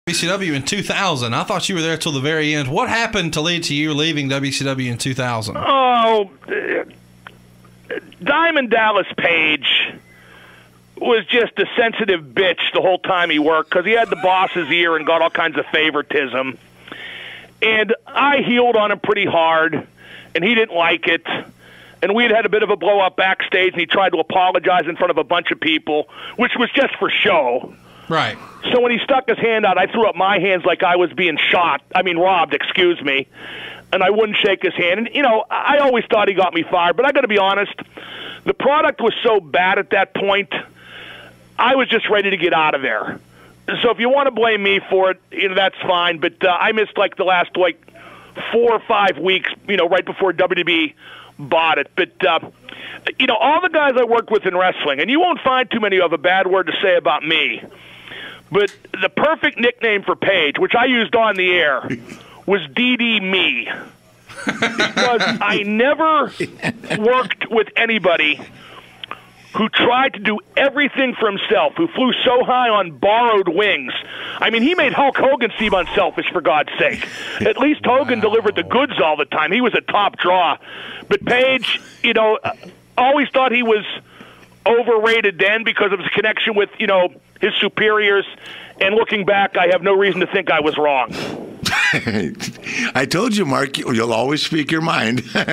WCW in 2000. I thought you were there till the very end. What happened to lead to you leaving WCW in 2000? Oh, Diamond Dallas Page was just a sensitive bitch the whole time he worked because he had the boss's ear and got all kinds of favoritism. And I heeled on him pretty hard, and he didn't like it. And we had a bit of a blow-up backstage, and he tried to apologize in front of a bunch of people, which was just for show. Right. So when he stuck his hand out, I threw up my hands like I was being robbed, excuse me. And I wouldn't shake his hand. And, I always thought he got me fired. But I got to be honest, the product was so bad at that point, I was just ready to get out of there. So if you want to blame me for it, that's fine. But I missed the last 4 or 5 weeks, right before WWE bought it. But all the guys I worked with in wrestling, and you won't find too many who have a bad word to say about me. But the perfect nickname for Paige, which I used on the air, was DD Me. Because I never worked with anybody who tried to do everything for himself, who flew so high on borrowed wings. I mean, he made Hulk Hogan seem unselfish, for God's sake. At least Hogan delivered the goods all the time. He was a top draw. But Page, always thought he was overrated then because of his connection with, his superiors. And looking back, I have no reason to think I was wrong. I told you, Mark, you'll always speak your mind. Well,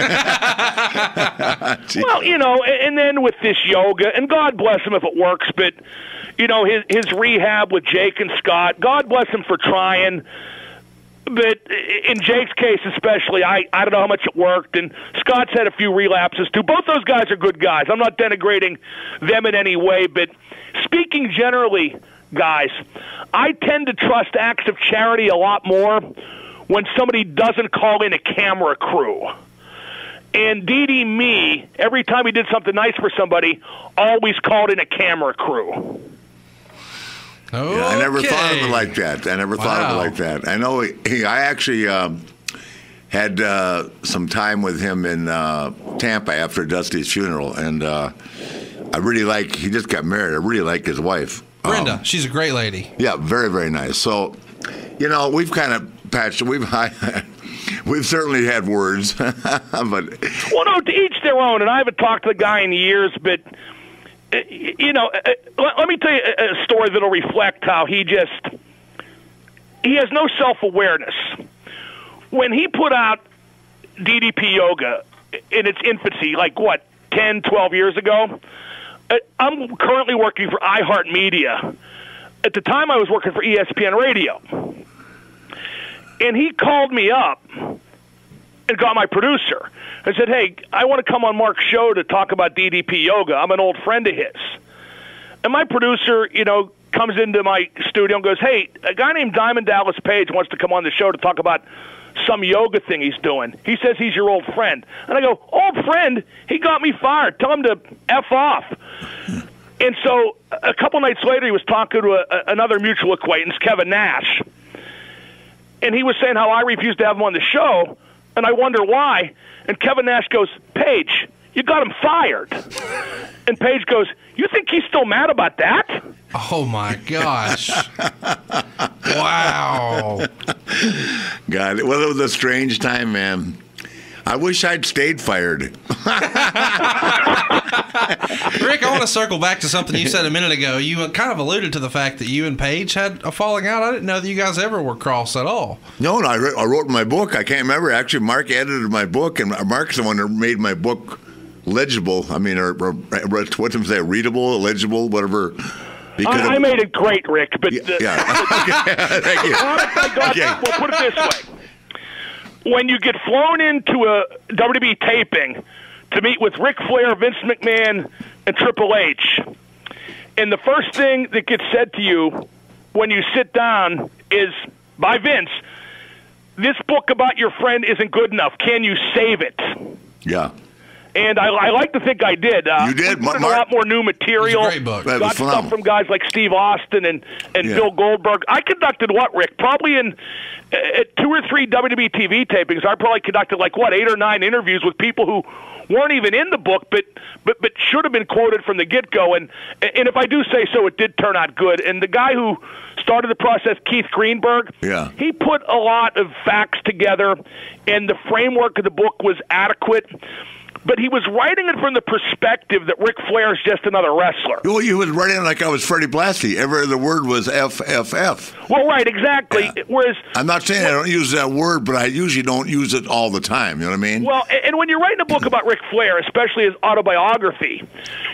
and then with this yoga, and God bless him if it works, but, his rehab with Jake and Scott, God bless him for trying. But in Jake's case especially, I don't know how much it worked, and Scott's had a few relapses too. Both those guys are good guys. I'm not denigrating them in any way, but speaking generally, guys, I tend to trust acts of charity a lot more when somebody doesn't call in a camera crew. And DD Me, every time he did something nice for somebody, always called in a camera crew. Okay. Yeah, I never thought of it like that. I know I actually had some time with him in Tampa after Dusty's funeral, and I really he just got married. I really like his wife. Brenda, she's a great lady. Yeah, very, very nice. So, we've kind of patched. We've certainly had words, but to each their own. And I haven't talked to the guy in years, but let me tell you a story that'll reflect how he has no self-awareness. When he put out DDP Yoga in its infancy, 10, 12 years ago. I'm currently working for iHeartMedia. At the time, I was working for ESPN Radio. And he called me up and got my producer and said, hey, I want to come on Mark's show to talk about DDP Yoga. I'm an old friend of his. And my producer, comes into my studio and goes, hey, a guy named Diamond Dallas Page wants to come on the show to talk about some yoga thing he's doing. He says he's your old friend. And I go, old friend? He got me fired. Tell him to F off. And so a couple nights later, he was talking to another mutual acquaintance, Kevin Nash. And he was saying how I refused to have him on the show, and I wonder why. And Kevin Nash goes, Paige, you got him fired. And Paige goes, you think he's still mad about that? Oh, my gosh. Wow. God, well, it was a strange time, man. I wish I'd stayed fired. Rick, I want to circle back to something you said a minute ago. You kind of alluded to the fact that you and Paige had a falling out. I didn't know that you guys ever were cross at all. No, I wrote my book. I can't remember. Actually, Mark edited my book, and Mark's the one that made my book legible. I mean, or what do you say, readable, legible, whatever. I made it great, Rick. But yeah. Okay. Thank you. Well, put it this way. When you get flown into a WWE taping to meet with Ric Flair, Vince McMahon, and Triple H, and the first thing that gets said to you when you sit down is, by Vince, this book about your friend isn't good enough. Can you save it? Yeah. And I like to think I did. You did. We put in a lot more new material. It was a great book. Got stuff from guys like Steve Austin and Bill Goldberg. I conducted what, Rick? Probably in 2 or 3 WWE TV tapings. I probably conducted 8 or 9 interviews with people who weren't even in the book, but should have been quoted from the get-go. And if I do say so, it did turn out good. And the guy who started the process, Keith Greenberg, he put a lot of facts together, and the framework of the book was adequate. But he was writing it from the perspective that Ric Flair is just another wrestler. Well, he was writing it like I was Freddie Blassie. Every other word was FFF. Well, right, exactly. Yeah. Whereas I'm not saying I don't use that word, but I usually don't use it all the time. You know what I mean? Well, and when you're writing a book about Ric Flair, especially his autobiography,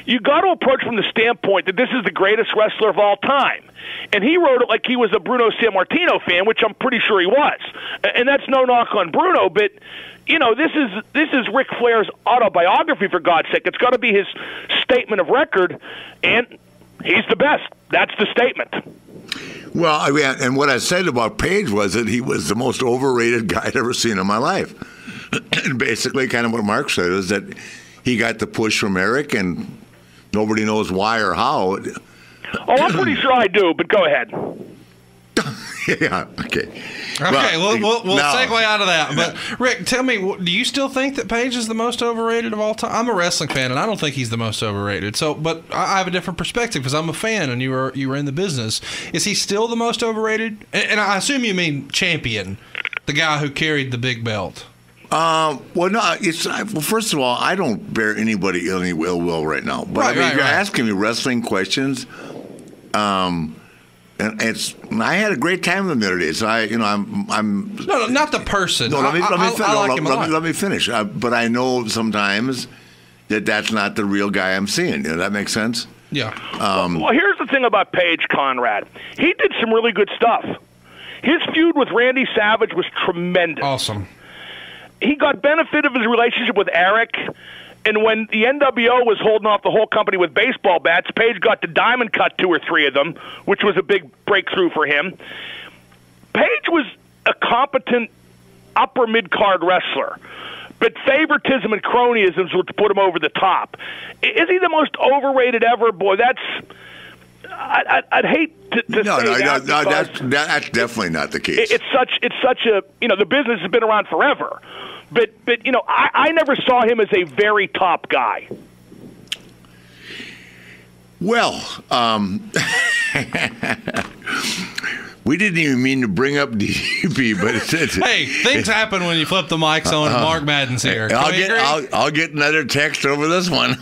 you got to approach from the standpoint that this is the greatest wrestler of all time. And he wrote it like he was a Bruno Sammartino fan, which I'm pretty sure he was. And that's no knock on Bruno, but this is Ric Flair's autobiography, for God's sake. It's got to be his statement of record, and he's the best. That's the statement. Well, I mean, and what I said about Page was that he was the most overrated guy I'd ever seen in my life. And basically, kind of what Mark said is that he got the push from Eric, and nobody knows why or how. Oh, I'm pretty sure I do, but go ahead. Yeah, okay. Okay, we'll segue out of that. But, Rick, tell me, do you still think that Page is the most overrated of all time? I'm a wrestling fan, and I don't think he's the most overrated. But I have a different perspective because I'm a fan, and you were in the business. Is he still the most overrated? And I assume you mean champion, the guy who carried the big belt. Well, no. First of all, I don't bear anybody any ill will right now. But you're asking me wrestling questions. And I had a great time with him the other day. So I'm. No, not the person. No, let me finish. But I know sometimes that that's not the real guy I'm seeing. Does that make sense? Yeah. Well, here's the thing about Page, Conrad. He did some really good stuff. His feud with Randy Savage was tremendous. Awesome. He got benefit of his relationship with Eric. And when the NWO was holding off the whole company with baseball bats, Page got to diamond cut 2 or 3 of them, which was a big breakthrough for him. Page was a competent upper mid-card wrestler, but favoritism and cronyisms would put him over the top. Is he the most overrated ever? Boy, I'd hate to say that. No, that's definitely not the case. It's such a the business has been around forever. But I never saw him as a very top guy. Well, we didn't even mean to bring up DB, but hey, things happen when you flip the mics on. Mark Madden's here. I'll get another text over this one.